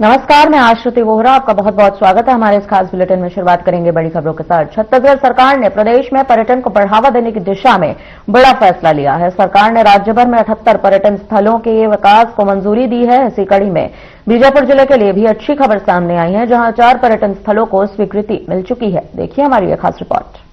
नमस्कार, मैं आश्रुति वोहरा। आपका बहुत बहुत स्वागत है हमारे इस खास बुलेटिन में। शुरुआत करेंगे बड़ी खबरों के साथ। छत्तीसगढ़ सरकार ने प्रदेश में पर्यटन को बढ़ावा देने की दिशा में बड़ा फैसला लिया है। सरकार ने राज्य भर में 78 पर्यटन स्थलों के विकास को मंजूरी दी है। इसी कड़ी में बीजापुर जिले के लिए भी अच्छी खबर सामने आई है, जहां 4 पर्यटन स्थलों को स्वीकृति मिल चुकी है। देखिए हमारी यह खास रिपोर्ट।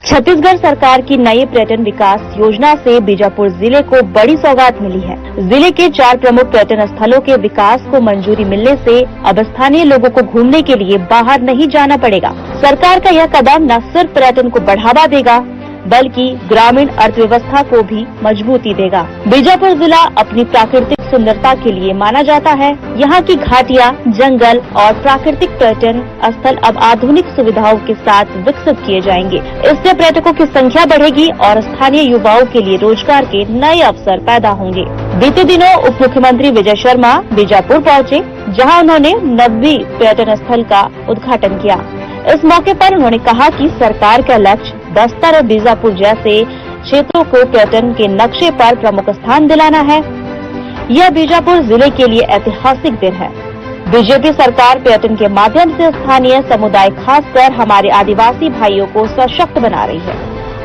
छत्तीसगढ़ सरकार की नई पर्यटन विकास योजना से बीजापुर जिले को बड़ी सौगात मिली है। जिले के 4 प्रमुख पर्यटन स्थलों के विकास को मंजूरी मिलने से अब स्थानीय लोगों को घूमने के लिए बाहर नहीं जाना पड़ेगा। सरकार का यह कदम न सिर्फ पर्यटन को बढ़ावा देगा, बल्कि ग्रामीण अर्थव्यवस्था को भी मजबूती देगा। बीजापुर जिला अपनी प्राकृतिक सुंदरता के लिए माना जाता है। यहाँ की घाटियाँ, जंगल और प्राकृतिक पर्यटन स्थल अब आधुनिक सुविधाओं के साथ विकसित किए जाएंगे। इससे पर्यटकों की संख्या बढ़ेगी और स्थानीय युवाओं के लिए रोजगार के नए अवसर पैदा होंगे। बीते दिनों उप मुख्यमंत्री विजय शर्मा बीजापुर पहुँचे, जहाँ उन्होंने नब्बी पर्यटन स्थल का उद्घाटन किया। इस मौके पर उन्होंने कहा कि सरकार का लक्ष्य बस्तर और बीजापुर जैसे क्षेत्रों को पर्यटन के नक्शे पर प्रमुख स्थान दिलाना है। यह बीजापुर जिले के लिए ऐतिहासिक दिन है। बीजेपी सरकार पर्यटन के माध्यम से स्थानीय समुदाय, खासकर हमारे आदिवासी भाइयों को सशक्त बना रही है।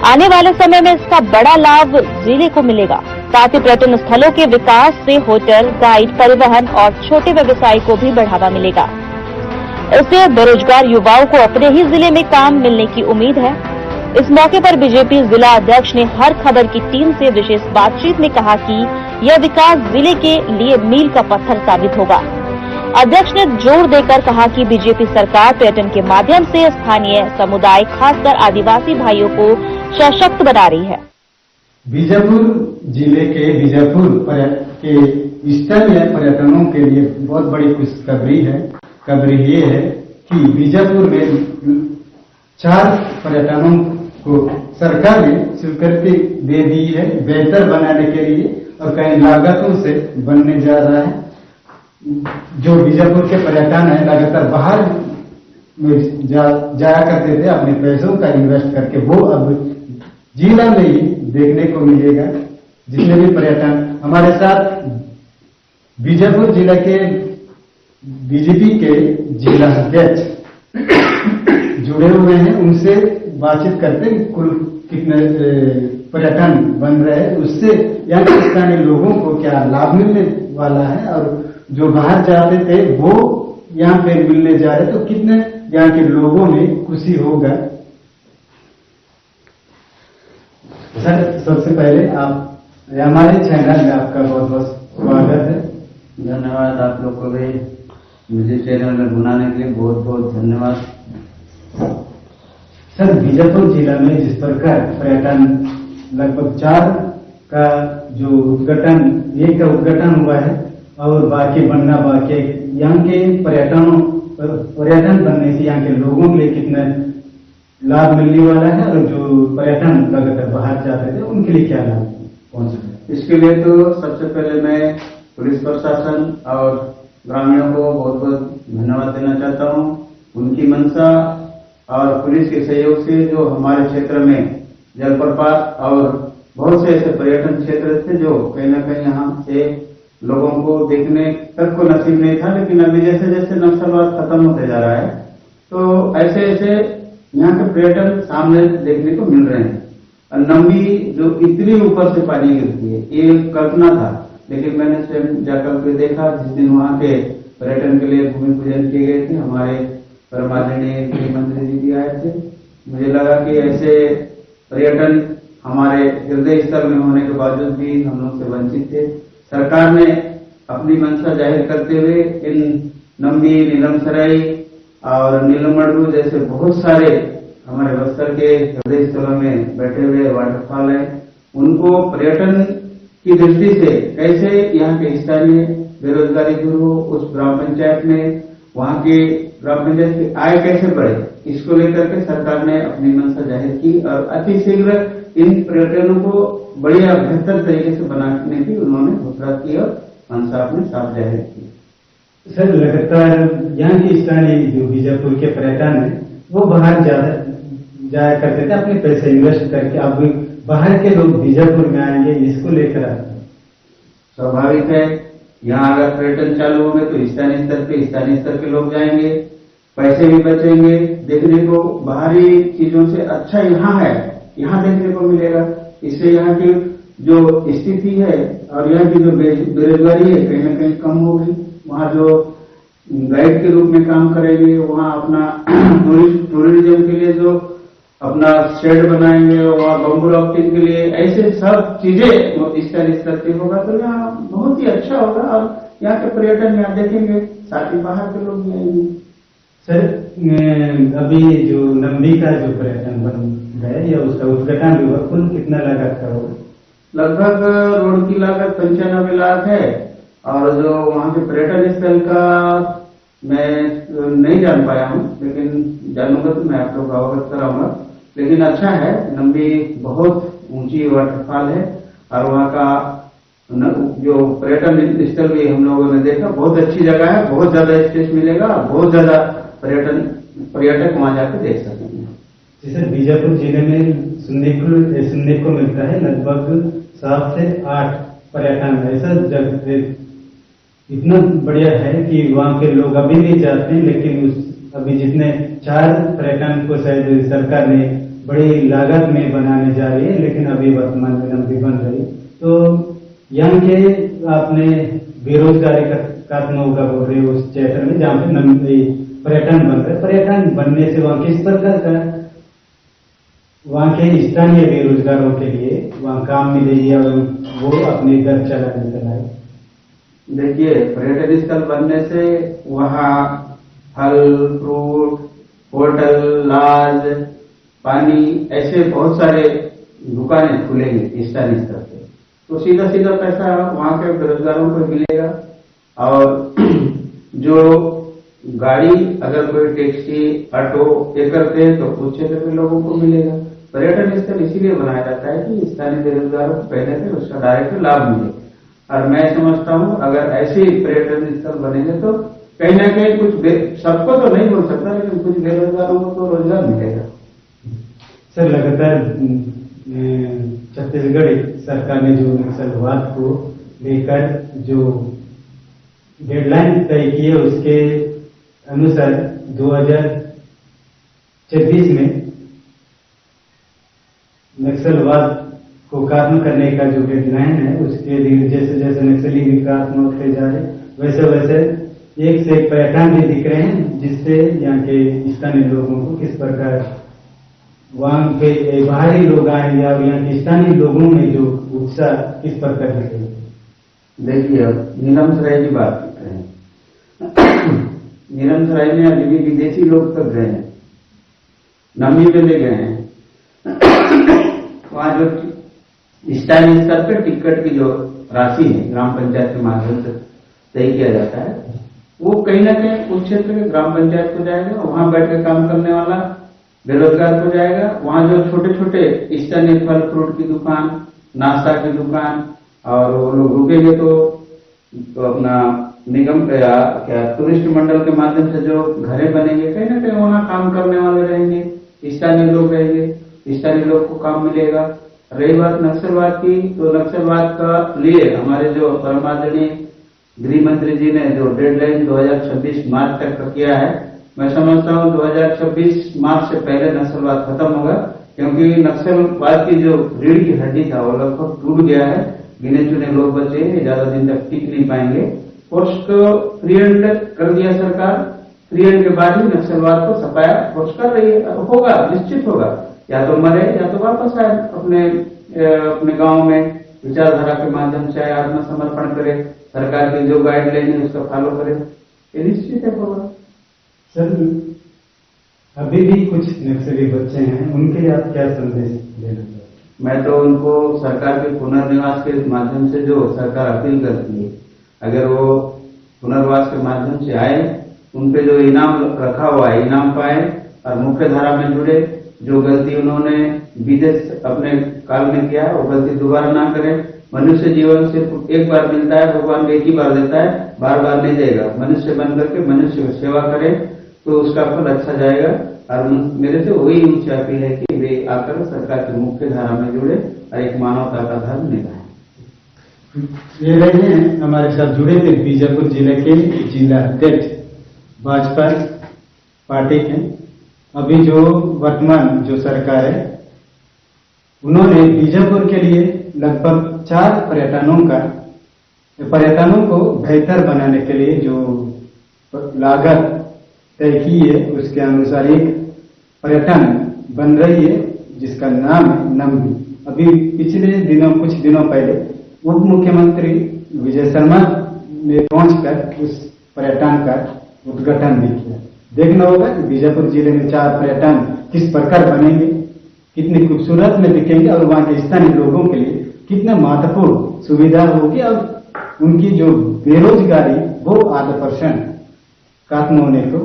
आने वाले समय में इसका बड़ा लाभ जिले को मिलेगा। साथ ही पर्यटन स्थलों के विकास से होटल, गाइड, परिवहन और छोटे व्यवसाय को भी बढ़ावा मिलेगा। इससे बेरोजगार युवाओं को अपने ही जिले में काम मिलने की उम्मीद है। इस मौके पर बीजेपी जिला अध्यक्ष ने हर खबर की टीम से विशेष बातचीत में कहा कि यह विकास जिले के लिए मील का पत्थर साबित होगा। अध्यक्ष ने जोर देकर कहा कि बीजेपी सरकार पर्यटन के माध्यम से स्थानीय समुदाय, खासकर आदिवासी भाइयों को सशक्त बना रही है। बीजापुर जिले के बीजापुर के स्थलीय पर्यटनों के लिए बहुत बड़ी खुशखबरी है। खबरी ये है कि बीजापुर में 4 पर्यटनों को सरकार ने स्वीकृति दे दी है बेहतर बनाने के लिए, और कई लागतों से बनने जा रहा है। जो बीजापुर के पर्यटन है लगातार बाहर में जाया करते थे अपने पैसों का इन्वेस्ट करके, वो अब जिला में ही देखने को मिलेगा। जितने भी पर्यटन हमारे साथ बीजापुर जिला के बीजेपी के जिला अध्यक्ष जुड़े हुए हैं, उनसे बातचीत करते हैं कुल कितने पर्यटन बन रहे हैं, उससे यहाँ के स्थानीय लोगों को क्या लाभ मिलने वाला है, और जो बाहर जाते थे वो यहाँ पे मिलने जा रहे, तो कितने यहाँ के लोगों में खुशी होगा। सर, सबसे पहले आप हमारे चैनल में आपका बहुत बहुत स्वागत है। धन्यवाद। आप लोग को भी मुझे चैनल में बुलाने के लिए बहुत बहुत धन्यवाद। सर, बीजापुर जिला में जिस प्रकार पर्यटन लगभग 4 का जो एक का उद्घाटन हुआ है और बाकी बनना बाकी, यहाँ के पर्यटन बनने से यहाँ के लोगों के लिए कितना लाभ मिलने वाला है, और जो पर्यटन लगातार बाहर जाते थे उनके लिए क्या लाभ कौन सा? इसके लिए तो सबसे पहले मैं पुलिस प्रशासन और ग्रामीणों को बहुत बहुत धन्यवाद देना चाहता हूँ। उनकी मंशा और पुलिस के सहयोग से जो हमारे क्षेत्र में जलप्रपात और बहुत से ऐसे पर्यटन क्षेत्र थे जो कहीं न कहीं यहाँ से लोगों को देखने तक को नसीब नहीं था, लेकिन अभी जैसे जैसे नक्सलवाद खत्म होते जा रहा है, तो ऐसे ऐसे यहाँ के पर्यटन सामने देखने को मिल रहे हैं। और नंबी जो इतनी ऊपर से पानी गिरती है, ये कल्पना था, लेकिन मैंने स्वयं जाकर के देखा। जिस दिन वहाँ के पर्यटन के लिए भूमि पूजन किए गए थे, हमारे परमाननीय मुख्यमंत्री जी भी आए थे। मुझे लगा कि ऐसे पर्यटन हमारे हृदय स्थल में होने के बावजूद भी हम लोग से वंचित थे। सरकार ने अपनी मंशा जाहिर करते हुए इन नंबी, नीलमसराई और नीलमड़ू जैसे बहुत सारे हमारे बस्तर के हृदय स्थलों में बैठे हुए वाटरफॉल है, उनको पर्यटन की दृष्टि से कैसे यहाँ के स्थानीय बेरोजगारी दूर हो, उस ग्राम पंचायत में वहाँ के ग्राम पंचायत की आय कैसे बढ़े, इसको लेकर के सरकार ने अपनी मंशा जाहिर की और अतिशीघ्र इन पर्यटनों को बढ़िया बेहतर तरीके से बनाने की उन्होंने घोषणा की और मंशा अपने साथ जाहिर की। सर लगातार यहाँ की स्थानीय जो बीजापुर के पर्यटन है वो बाहर ज्यादा जाया करते थे अपने पैसे इन्वेस्ट करके। अब बाहर के लोग बीजापुर में आएंगे, इसको लेकर आते हैं। स्वाभाविक है, यहाँ अगर पर्यटन चालू होंगे तो स्थानीय स्तर के लोग जाएंगे, पैसे भी बचेंगे। देखने को बाहरी चीजों से अच्छा यहाँ है, यहाँ देखने को मिलेगा। इससे यहाँ की जो स्थिति है और यहाँ की जो बेरोजगारी है कहीं न कहीं कम होगी। वहाँ जो गाइड के रूप में काम करेंगे, वहाँ अपना टूरिज्म के लिए जो अपना शेड बनाएंगे, वहाँ बम्बू राफ्टिंग के लिए, ऐसे सब चीजें स्थानीय स्तर पे होगा तो यहाँ बहुत ही अच्छा होगा और यहाँ के पर्यटन यहाँ देखेंगे, साथ ही बाहर के लोग भी आएंगे। सर अभी जो नंबी का जो पर्यटन बन है या उसका उद्घाटन भी हुआ, कुल कितना लागत का होगा? लगभग रोड की लागत 95 लाख है और जो वहाँ के पर्यटन स्थल का मैं नहीं जान पाया हूँ, लेकिन जानूंगा तो मैं आप लोग अवगत कराऊंगा। लेकिन अच्छा है, नंबी बहुत ऊंची वाटरफॉल है और वहाँ का जो पर्यटन स्थल भी हम लोगों ने देखा, बहुत अच्छी जगह है, बहुत ज्यादा स्पेस मिलेगा, बहुत ज्यादा पर्यटक वहाँ जाकर देख सकेंगे। जी सर, बीजापुर जिले में सुनने को मिलता है लगभग 7 से 8 पर्यटन ऐसा जगह इतना बढ़िया है कि वहाँ के लोग अभी भी जाते हैं, लेकिन अभी जितने 4 पर्यटन को शायद सरकार ने बड़ी लागत में बनाने जा रही है, लेकिन अभी वर्तमान में नंबी बन रही। तो यहाँ के आपने बेरोजगारी का होगा बोल रहे हो उस क्षेत्र में जहाँ पे नंबी पर्यटन बन रहे, पर्यटन बनने से वहाँ किस प्रकार का वहाँ के स्थानीय बेरोजगारों के लिए वहाँ काम मिलेगी और वो अपने घर चलाने चलाए? देखिए, पर्यटन स्थल बनने से वहाँ फल, फ्रूट, होटल, लॉज, पानी, ऐसे बहुत सारे दुकानें खुलेंगी स्थानीय स्तर पे, तो सीधा सीधा पैसा वहाँ के बेरोजगारों को मिलेगा। और जो गाड़ी अगर कोई टैक्सी, ऑटो ये करते हैं तो उस क्षेत्र के लोगों को मिलेगा। पर्यटन स्थल इसीलिए बनाया जाता है कि स्थानीय बेरोजगारों को पहले से उसका डायरेक्ट लाभ मिले। और मैं समझता हूँ अगर ऐसे पर्यटन स्थल बनेंगे तो कहीं ना कहीं कुछ, सबको तो नहीं बोल सकता, लेकिन कुछ बेरोजगारों को तो रोजगार मिलेगा। सर लगातार छत्तीसगढ़ सरकार ने जो नक्सलवाद को लेकर जो डेडलाइन तय की है उसके अनुसार 2026 में नक्सलवाद को खत्म करने का जो डेडलाइन है उसके लिए जैसे जैसे नक्सली विकास में उठते जा रहे वैसे वैसे एक से एक पर्यटन भी दिख रहे हैं, जिससे यहाँ के स्थानीय लोगों को किस प्रकार वहाँ पे बाहरी लोग आएंगे और यहाँ के स्थानीय लोगों में जो उत्साह किस प्रकार दिखेगा? देखिए, अब नीलम सराय की बात करते हैं। नीलम सराय में अभी भी विदेशी लोग तक गए हैं, नमी पे ले गए हैं। वहाँ जो स्थानीय स्तर पर टिकट की जो राशि है ग्राम पंचायत के माध्यम से तय किया जाता है, वो कहीं ना कहीं उस क्षेत्र के ग्राम पंचायत को जाएगा, वहां बैठ के काम करने वाला बेरोजगार को जाएगा। वहां जो छोटे छोटे स्थानीय फल फ्रूट की दुकान, नाश्ता की दुकान, और वो लोग रुकेंगे तो अपना निगम क्या टूरिस्ट मंडल के माध्यम से जो घरें बनेंगे, कहीं ना कहीं वहां काम करने वाले रहेंगे, स्थानीय लोग रहेंगे, स्थानीय लोग को काम मिलेगा। रही बात नक्सलवाद की, तो नक्सलवाद का लिए हमारे जो परमादरणीय गृह मंत्री जी ने जो डेडलाइन 2026 मार्च तक का किया है, मैं समझता हूँ 2026 मार्च से पहले नक्सलवाद खत्म होगा, क्योंकि नक्सलवाद की जो रीढ़ की हड्डी था वो लगभग टूट गया है। गिने चुने लोग बचे हैं, ज्यादा दिन तक टिक नहीं पाएंगे। फोर्स को फ्री एंड कर दिया सरकार, फ्री एंड के बाद ही नक्सलवाद को सफाया फोर्स कर रही है। होगा, निश्चित होगा, या तो मरे या तो वापस आए अपने गांव में, विचारधारा के माध्यम से आत्मसमर्पण करे, सरकार की जो गाइडलाइन है उसका फॉलो करे, ये निश्चित है होगा। सर अभी भी कुछ नक्सली बच्चे हैं, उनके लिए आप क्या संदेश देना चाहते हैं? मैं तो उनको सरकार के पुनर्निवास के माध्यम से जो सरकार अपील करती है, अगर वो पुनर्वास के माध्यम से आए, उनपे जो इनाम रखा हुआ है इनाम पाए और मुख्य धारा में जुड़े। जो गलती उन्होंने विदेश अपने काल में किया है वो गलती दोबारा ना करें। मनुष्य जीवन सिर्फ एक बार मिलता है, भगवान एक ही बार देता है, बार बार नहीं देगा। मनुष्य बन करके मनुष्य को सेवा करे तो उसका फल अच्छा जाएगा। और मेरे से वही ऊंची अपील है कि वे आकर सरकार की मुख्य धारा में जुड़े और एक मानवता का धर्म निभाएं। ये रहे हैं हमारे साथ जुड़े थे बीजापुर जिले के जिला अध्यक्ष भाजपा पार्टी के। अभी जो वर्तमान जो सरकार है उन्होंने बीजापुर के लिए लगभग 4 पर्यटनों को बेहतर बनाने के लिए जो लागत तय की है उसके अनुसार एक पर्यटन बन रही है जिसका नाम है नम्बी। अभी पिछले दिनों कुछ दिनों पहले उप मुख्यमंत्री विजय शर्मा ने पहुंचकर उस पर्यटन का उद्घाटन भी किया। देखना होगा कि बीजापुर जिले में 4 पर्यटन किस प्रकार बनेंगे, कितनी खूबसूरत में दिखेंगे और वहां के स्थानीय लोगों के लिए कितने महत्वपूर्ण सुविधा होगी और उनकी जो बेरोजगारी वो 8% खत्म होने को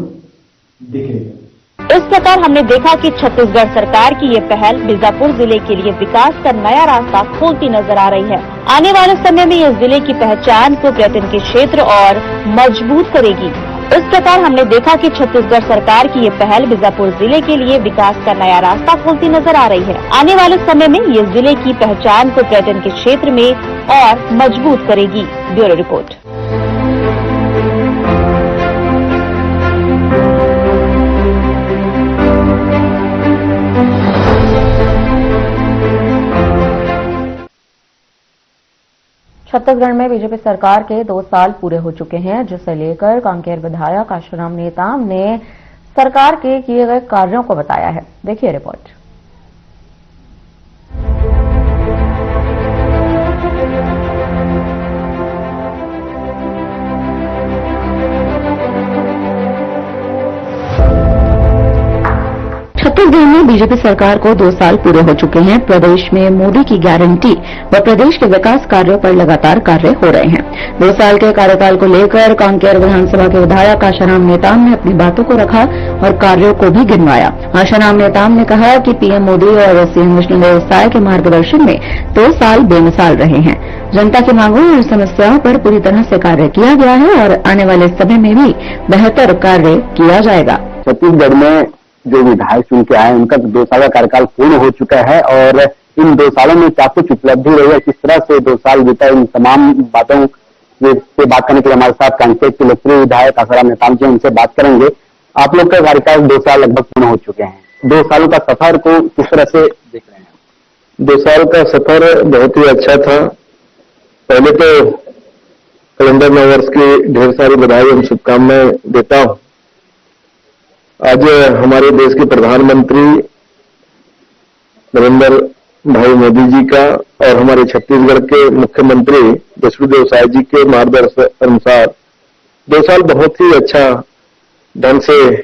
दिखेगा। इस प्रकार हमने देखा कि छत्तीसगढ़ सरकार की ये पहल बीजापुर जिले के लिए विकास का नया रास्ता खोलती नजर आ रही है। आने वाले समय में ये जिले की पहचान को पर्यटन के क्षेत्र और मजबूत करेगी। इस प्रकार हमने देखा कि छत्तीसगढ़ सरकार की ये पहल बीजापुर जिले के लिए विकास का नया रास्ता खोलती नजर आ रही है। आने वाले समय में ये जिले की पहचान को पर्यटन के क्षेत्र में और मजबूत करेगी। Bureau report. छत्तीसगढ़ में बीजेपी सरकार के 2 साल पूरे हो चुके हैं, जिसे लेकर कांकेर विधायक आशाराम नेताम ने सरकार के किए गए कार्यों को बताया है। देखिए रिपोर्ट। छत्तीसगढ़ में बीजेपी सरकार को 2 साल पूरे हो चुके हैं। प्रदेश में मोदी की गारंटी व प्रदेश के विकास कार्यों पर लगातार कार्य हो रहे हैं। 2 साल के कार्यकाल को लेकर कांकेर विधानसभा के विधायक आशाराम नेताम ने अपनी बातों को रखा और कार्यों को भी गिनवाया। आशाराम नेताम ने कहा कि पीएम मोदी और सीएम विष्णुदेव साय के मार्गदर्शन में 2 साल बेमिसाल रहे हैं। जनता की मांगों और समस्याओं पर पूरी तरह से कार्य किया गया है और आने वाले समय में भी बेहतर कार्य किया जाएगा। छत्तीसगढ़ में जो विधायक चुन के आए उनका 2 साल का कार्यकाल पूर्ण हो चुका है और इन 2 सालों में क्या कुछ उपलब्धि रही है, किस तरह से 2 साल बीता, इन तमाम बातों से बात करने के लिए हमारे साथ कांकेर के लोकप्रिय विधायक आशाराम नेताम जी उनसे बात करेंगे। आप लोग का कार्यकाल 2 साल लगभग पूर्ण हो चुके हैं। 2 सालों का सफर को किस तरह से देख रहे हैं? 2 साल का सफर बहुत ही अच्छा था। पहले तो कैलेंडर नव वर्ष की ढेर सारी बधाई और शुभकामनाएं देता हूं। आज हमारे देश के प्रधानमंत्री नरेंद्र भाई मोदी जी का और हमारे छत्तीसगढ़ के मुख्यमंत्री विष्णुदेव साय जी के मार्गदर्शन अनुसार 2 साल बहुत ही अच्छा ढंग से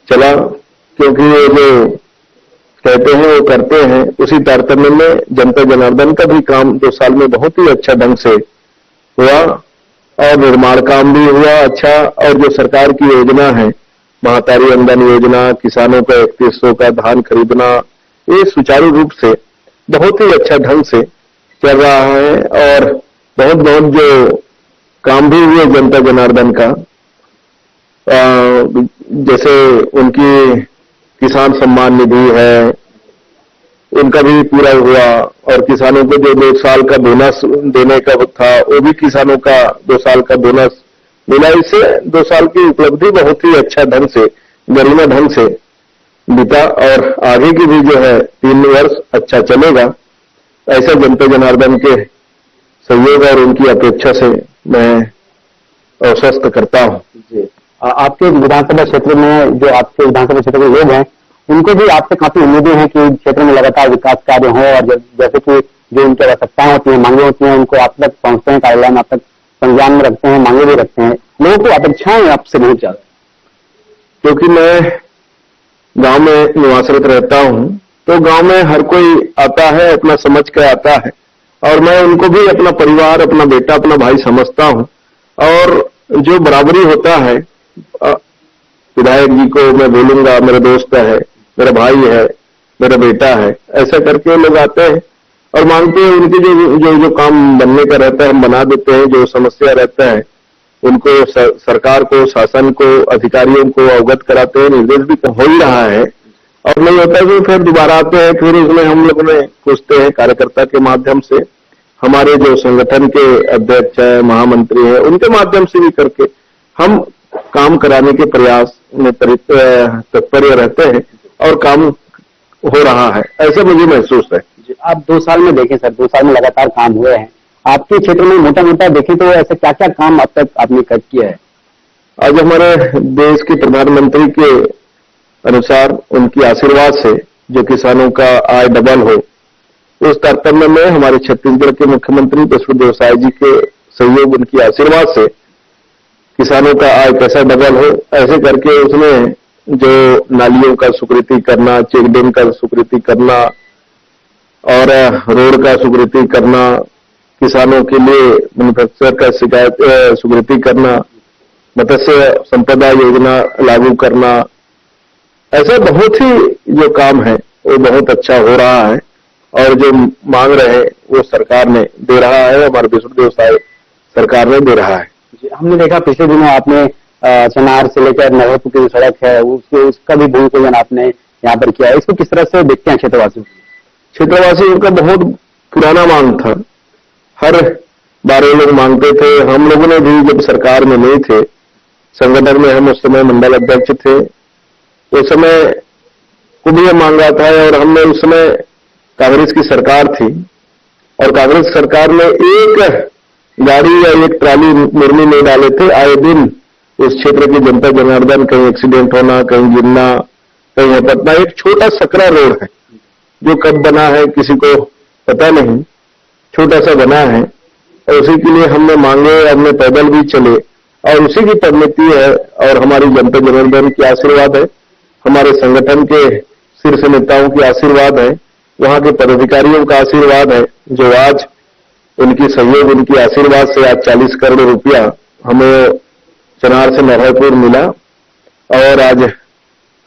चला, क्योंकि ये जो कहते हैं वो करते हैं। उसी तारतम्य में जनता जनार्दन का भी काम 2 साल में बहुत ही अच्छा ढंग से हुआ और निर्माण काम भी हुआ अच्छा। और जो सरकार की योजना है, महातारी अनुदान योजना, किसानों का 3100 का धान खरीदना, ये सुचारू रूप से बहुत ही अच्छा ढंग से चल रहा है और बहुत जो काम भी हुए जनता जनार्दन का, जैसे उनकी किसान सम्मान निधि है उनका भी पूरा हुआ और किसानों को जो 2 साल का बोनस देने का था वो भी किसानों का 2 साल का बोनस मिला। इससे 2 साल की उपलब्धि बहुत ही अच्छा ढंग से, गरिमा ढंग से बीता और आगे की भी जो है 3 वर्ष अच्छा चलेगा, ऐसा जनता जनार्दन के सहयोग और उनकी अपेक्षा से मैं आश्वस्त करता हूं। आपके विधानसभा क्षेत्र में जो आपके विधानसभा क्षेत्र के लोग हैं उनको भी आपसे काफी उम्मीदें हैं कि क्षेत्र में लगातार विकास कार्य हो और जैसे कि जो उनकी आवश्यकताएं होती हैं, मांगे होती हैं, उनको आप तक पहुंचते हैं, कार्यालय में आप तक संज्ञान में रखते हैं, मांगे भी रखते हैं। लोगों को अपेक्षाएं आपसे बहुत ज्यादा, क्योंकि मैं गांव में निवासरत रहता हूं तो गांव में हर कोई आता है, अपना समझ के आता है और मैं उनको भी अपना परिवार, अपना बेटा, अपना भाई समझता हूं। और जो बराबरी होता है, विधायक जी को मैं बोलूंगा मेरा दोस्त है, मेरा भाई है, मेरा बेटा है, ऐसा करके लोग आते हैं और मांगते हैं उनके जो काम बनने का रहता है हम बना देते हैं, जो समस्या रहता है उनको सरकार को, शासन को, अधिकारियों को अवगत कराते हैं, निर्देश भी हो ही रहा है। और नहीं होता तो फिर दोबारा आते हैं, फिर उसमें हम लोग में पूछते हैं कार्यकर्ता के माध्यम से, हमारे जो संगठन के अध्यक्ष है, महामंत्री है, उनके माध्यम से भी करके हम काम कराने के प्रयास में तत्पर रहते हैं और काम हो रहा है, ऐसा मुझे महसूस है। आप 2 साल में देखें सर, 2 साल में लगातार काम हुए हैं आपके क्षेत्र में, मोटा मोटा देखें तो ऐसा क्या क्या काम अब तक आपने कर किया है? आज हमारे देश के प्रधानमंत्री के अनुसार, उनकी आशीर्वाद से जो किसानों का आय डबल हो, उस तारतम्य में हमारे छत्तीसगढ़ के मुख्यमंत्री बसुदेव साय जी के सहयोग, उनकी आशीर्वाद से किसानों का आय कैसा डबल हो, ऐसे करके उसने जो नालियों का स्वीकृति करना, चेक डैम का स्वीकृति करना और रोड का स्वीकृति करना, किसानों के लिए मैन्युफैक्चर का स्वीकृति करना, मत्स्य संपदा योजना लागू करना, ऐसा बहुत ही जो काम है वो बहुत अच्छा हो रहा है और जो मांग रहे हैं वो सरकार ने दे रहा है, हमारे विष्णुदेव साय सरकार ने दे रहा है। हमने देखा पिछले दिनों आपने चनार से लेकर नरहरपुर की जो सड़क है उसका भी भूमि पूजन आपने यहाँ पर किया है, इसको किस तरह से देखते हैं क्षेत्रवासी? क्षेत्रवासियों का बहुत पुराना मांग था, हर बार ये लोग मांगते थे। हम लोगों ने भी जब सरकार में नहीं थे, संगठन में हम उस समय मंडल अध्यक्ष थे, उस समय को भी मांगा था और हमने उस समय कांग्रेस की सरकार थी और कांग्रेस सरकार ने एक गाड़ी या एक ट्राली मुर्मी नहीं डाले थे। आए दिन उस क्षेत्र की जनता जनार्दन, कहीं एक्सीडेंट होना, कहीं गिरना, कहीं हपटना। एक छोटा सकरा रोड है जो कब बना है किसी को पता नहीं, छोटा सा बना है और उसी के लिए हमने मांगे, हमने पैदल भी चले और उसी की परिणति है और हमारी जनता जनार्दन की आशीर्वाद है, हमारे संगठन के शीर्ष नेताओं की आशीर्वाद है, वहां के पदाधिकारियों का आशीर्वाद है, जो आज उनकी सहयोग, उनकी आशीर्वाद से आज 40 करोड़ रुपया हमें चनार से नरहरपुर मिला और आज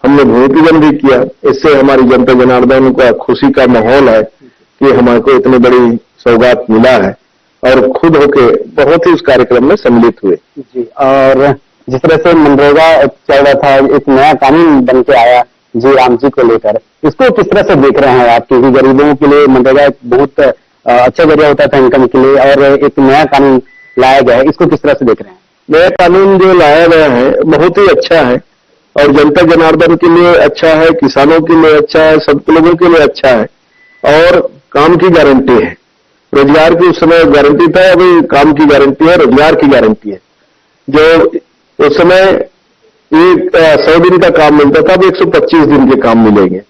हमने भूमि पूजन भी किया। इससे हमारी जनता जनार्दन का खुशी का माहौल है कि हमारे को इतनी बड़ी सौगात मिला है और खुद होके बहुत ही उस कार्यक्रम में सम्मिलित हुए। जी, और जिस तरह से मनरेगा चल रहा था, एक नया कानून बन के आया जी राम जी को लेकर, इसको किस तरह से देख रहे हैं आप? क्योंकि गरीबों के लिए मनरेगा एक बहुत अच्छा जरिया होता था इनकम के लिए और एक नया कानून लाया गया है, इसको किस तरह से देख रहे हैं? नया कानून जो लाया गया है बहुत ही अच्छा है और जनता जनार्दन के लिए अच्छा है, किसानों के लिए अच्छा है, सब लोगों के लिए अच्छा है और काम की गारंटी है। रोजगार की उस समय गारंटी था, अभी काम की गारंटी है, रोजगार की गारंटी है। जो उस समय 100 दिन का काम मिलता था, अब 125 दिन के काम मिलेंगे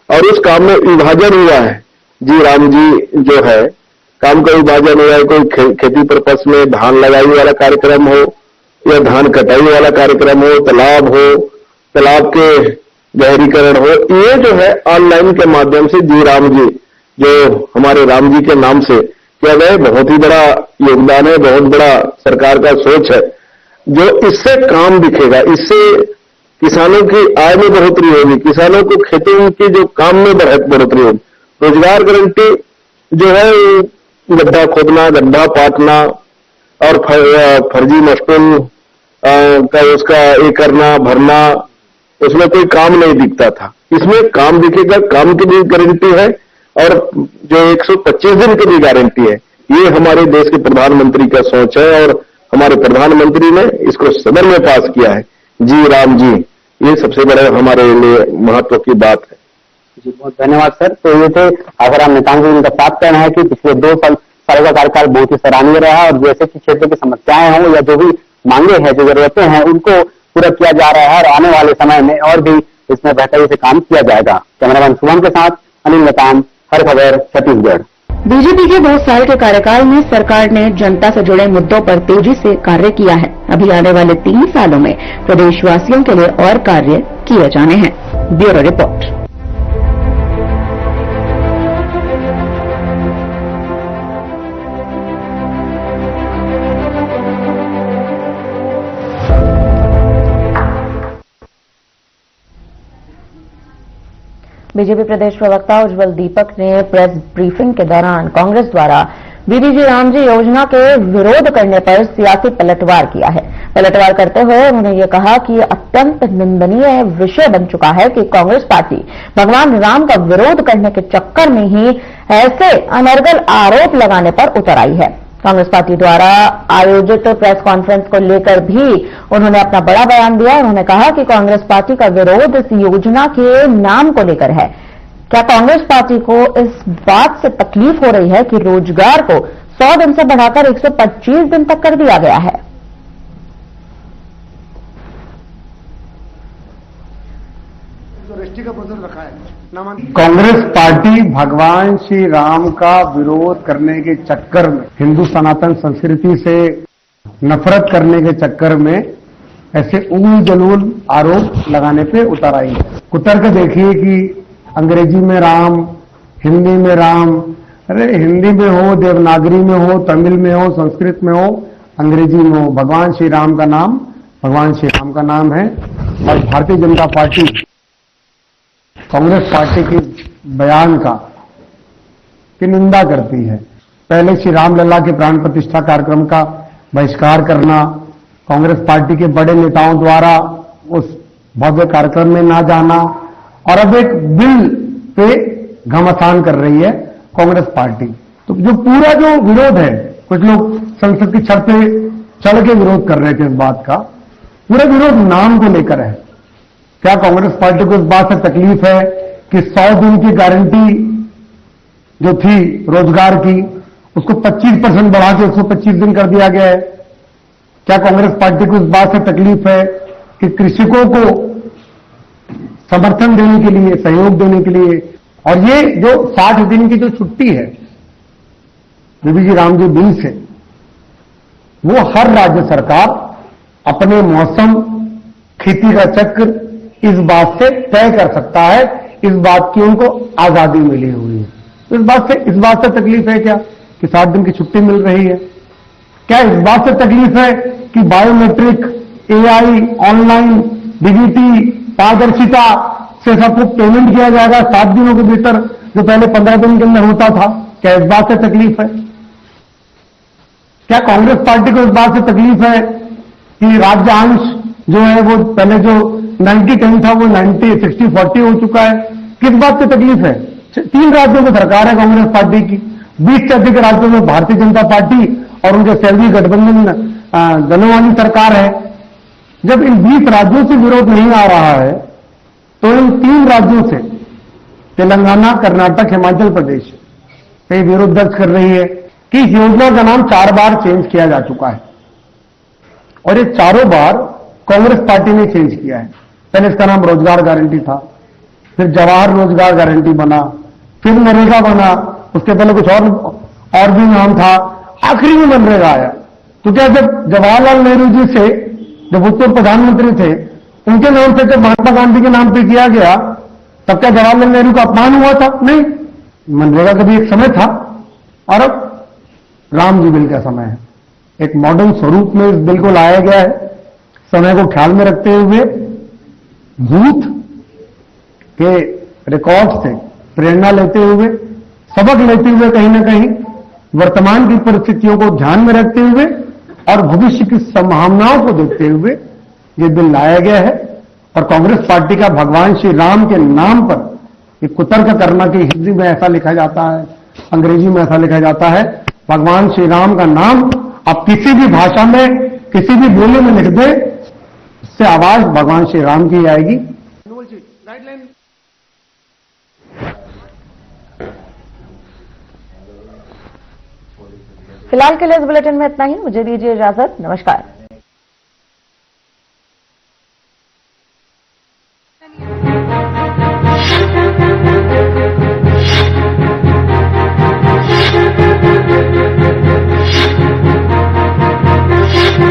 और उस काम में विभाजन हुआ है। जी राम जी जो है काम का विभाजन हुआ है, कोई खेती पर्पस में धान लगाई वाला कार्यक्रम हो या धान कटाई वाला कार्यक्रम हो, तालाब हो, तालाब के गहरीकरण हो, ये जो है ऑनलाइन के माध्यम से जी राम जी जो हमारे राम जी के नाम से किया गया, बहुत ही बड़ा योगदान है, बहुत बड़ा सरकार का सोच है। जो इससे काम दिखेगा, इससे किसानों की आय में बढ़ोतरी होगी, किसानों को खेतों के जो काम में बढ़ोतरी होगी। रोजगार गारंटी जो है गड्ढा खोदना, गड्ढा पाटना और फर्जी मस्टूल का उसका ये करना, भरना, उसमें कोई काम नहीं दिखता था। इसमें काम दिखेगा, काम की भी गारंटी है और जो 125 दिन की भी गारंटी है। ये हमारे देश के प्रधानमंत्री का सोच है और हमारे प्रधानमंत्री ने इसको सदन में पास किया है। जी राम जी, ये सबसे बड़ा हमारे लिए महत्व की बात है। जी बहुत धन्यवाद सर। तो ये थे आसाराम नेताम जी, उनका साफ कहना है कि पिछले 2 साल का कार्यकाल बहुत ही सराहनीय रहा और जैसे कि क्षेत्र की समस्याएं हों या जो भी मांगे हैं, जो जरूरतें हैं, उनको पूरा किया जा रहा है और आने वाले समय में और भी इसमें बेहतरी से काम किया जाएगा। कैमरामैन शुभम के साथ अनिल नेताम, हर खबर छत्तीसगढ़। बीजेपी के 2 साल के कार्यकाल में सरकार ने जनता से जुड़े मुद्दों पर तेजी से कार्य किया है। अभी आने वाले 3 सालों में प्रदेशवासियों के लिए और कार्य किए जाने हैं। Bureau report. बीजेपी प्रदेश प्रवक्ता उज्जवल दीपक ने प्रेस ब्रीफिंग के दौरान कांग्रेस द्वारा बीबीजी रामजी योजना के विरोध करने पर सियासी पलटवार किया है। पलटवार करते हुए उन्होंने ये कहा कि ये अत्यंत निंदनीय विषय बन चुका है कि कांग्रेस पार्टी भगवान राम का विरोध करने के चक्कर में ही ऐसे अनर्गल आरोप लगाने पर उतर आई है। कांग्रेस पार्टी द्वारा आयोजित प्रेस कॉन्फ्रेंस को लेकर भी उन्होंने अपना बड़ा बयान दिया। उन्होंने कहा कि कांग्रेस पार्टी का विरोध इस योजना के नाम को लेकर है। क्या कांग्रेस पार्टी को इस बात से तकलीफ हो रही है कि रोजगार को 100 दिन से बढ़ाकर 125 दिन तक कर दिया गया है? कांग्रेस पार्टी भगवान श्री राम का विरोध करने के चक्कर में, हिंदू सनातन संस्कृति से नफरत करने के चक्कर में ऐसे उगल जलूल आरोप लगाने पे उतर आई है। कुतर के देखिए कि अंग्रेजी में राम, हिंदी में राम, अरे हिंदी में हो, देवनागरी में हो, तमिल में हो, संस्कृत में हो, अंग्रेजी में हो, भगवान श्री राम का नाम भगवान श्री राम का नाम है। और भारतीय जनता पार्टी कांग्रेस पार्टी के बयान की निंदा करती है। पहले श्री रामलला के प्राण प्रतिष्ठा कार्यक्रम का बहिष्कार करना, कांग्रेस पार्टी के बड़े नेताओं द्वारा उस भव्य कार्यक्रम में ना जाना, और अब एक बिल पे घमासान कर रही है कांग्रेस पार्टी। तो जो पूरा जो विरोध है, कुछ लोग संसद की छत पे चढ़ के विरोध कर रहे थे इस बात का, पूरा विरोध नाम को लेकर है। क्या कांग्रेस पार्टी को इस बात से तकलीफ है कि 100 दिन की गारंटी जो थी रोजगार की, उसको 25% बढ़ा के 125 दिन कर दिया गया है? क्या कांग्रेस पार्टी को इस बात से तकलीफ है कि कृषकों को समर्थन देने के लिए, सहयोग देने के लिए, और ये जो 60 दिन की जो छुट्टी है बीबीजी रामजी बिल से, वो हर राज्य सरकार अपने मौसम, खेती का चक्र इस बात से तय कर सकता है। इस बात की उनको आजादी मिली हुई है। तो इस बात से तकलीफ है क्या कि 60 दिन की छुट्टी मिल रही है? क्या इस बात से तकलीफ है कि बायोमेट्रिक, एआई, ऑनलाइन, डीबीटी, पारदर्शिता से सबको पेमेंट किया जाएगा 7 दिनों के भीतर, जो पहले 15 दिन के अंदर होता था? क्या इस बात से तकलीफ है? क्या कांग्रेस पार्टी को इस बात से तकलीफ है कि राज्यांश जो है वो पहले जो 90-10 था वो 60-40 हो चुका है? किस बात से तकलीफ है? 3 राज्यों में सरकार है कांग्रेस पार्टी की, 20 से अधिक राज्यों में भारतीय जनता पार्टी और उनके सहयोगी गठबंधन दलों वाली सरकार है। जब इन 20 राज्यों से विरोध नहीं आ रहा है तो इन 3 राज्यों से, तेलंगाना, कर्नाटक, हिमाचल प्रदेश, कई विरोध दर्ज कर रही है कि इस योजना का नाम 4 बार चेंज किया जा चुका है और ये चारों बार कांग्रेस पार्टी ने चेंज किया है। पहले इसका नाम रोजगार गारंटी था, फिर जवाहर रोजगार गारंटी बना, फिर नरेगा बना, उसके पहले कुछ और भी नाम था, आखिरी में मनरेगा आया। तो क्या जब जवाहरलाल नेहरू जी से, जब भूतपूर्व प्रधानमंत्री थे, उनके नाम से जब महात्मा गांधी के नाम पे किया गया, तब क्या जवाहरलाल नेहरू का अपमान हुआ था? नहीं, मनरेगा का भी एक समय था और अब राम जी बिल का समय है। एक मॉडर्न स्वरूप में इस बिल को लाया गया है, समय को ख्याल में रखते हुए, भूत के रिकॉर्ड से प्रेरणा लेते हुए, सबक लेते हुए, कहीं ना कहीं वर्तमान की परिस्थितियों को ध्यान में रखते हुए और भविष्य की संभावनाओं को देखते हुए ये बिल लाया गया है। और कांग्रेस पार्टी का भगवान श्री राम के नाम पर ये कुतर्क करना कि हिंदी में ऐसा लिखा जाता है, अंग्रेजी में ऐसा लिखा जाता है, भगवान श्री राम का नाम आप किसी भी भाषा में, किसी भी बोली में लिख दे, इससे आवाज भगवान श्री राम की आएगी। फिलहाल के लिए इस बुलेटिन में इतना ही। मुझे दीजिए इजाजत। नमस्कार।